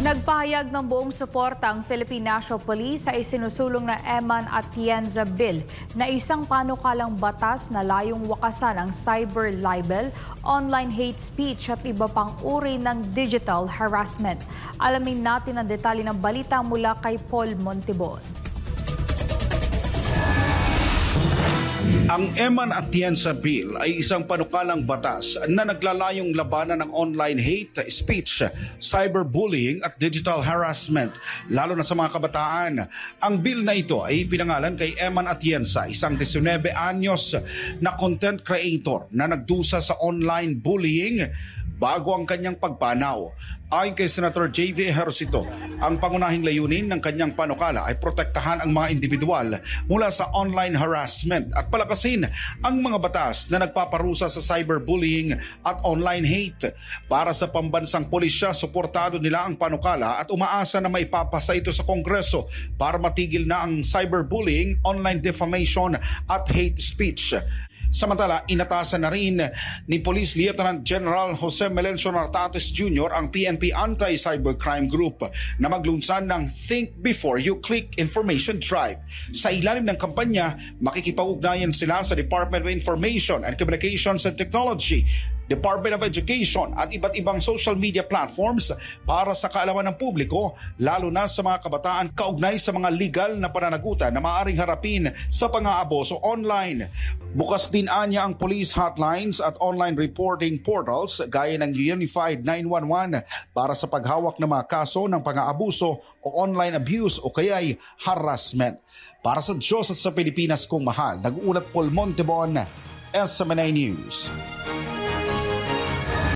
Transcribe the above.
Nagpahayag ng buong suporta ang Philippine National Police sa isinusulong na Eman Atienza Bill na isang panukalang batas na layong wakasan ang cyber libel, online hate speech at iba pang uri ng digital harassment. Alamin natin ang detalye ng balita mula kay Paul Montibon. Ang Eman Atienza Bill ay isang panukalang batas na naglalayong labanan ng online hate speech, cyberbullying at digital harassment, lalo na sa mga kabataan. Ang bill na ito ay pinangalan kay Eman Atienza, isang 19 anyos na content creator na nagdusa sa online bullying bago ang kanyang pagpanaw. Ayon kay Senator J.V. Ejercito, ang pangunahing layunin ng kanyang panukala ay protektahan ang mga individual mula sa online harassment at palakasin ang mga batas na nagpaparusa sa cyberbullying at online hate. Para sa pambansang pulisya, suportado nila ang panukala at umaasa na maipapasa ito sa Kongreso para matigil na ang cyberbullying, online defamation at hate speech. Samantala, inatasan na rin ni Police Lieutenant General Jose Melencio Nartates Jr. ang PNP Anti-Cybercrime Group na maglunsad ng Think Before You Click Information Drive. Sa ilalim ng kampanya, makikipag-ugnayan sila sa Department of Information and Communications and Technology, Department of Education at iba't ibang social media platforms para sa kaalaman ng publiko, lalo na sa mga kabataan kaugnay sa mga legal na pananagutan na maaaring harapin sa pang-aabuso online. Bukas din anya ang police hotlines at online reporting portals gaya ng Unified 911 para sa paghawak ng mga kaso ng pang-aabuso o online abuse o kaya'y harassment. Para sa Diyos at sa Pilipinas kong mahal, nag-uulat Paul Montibon, SMNA News.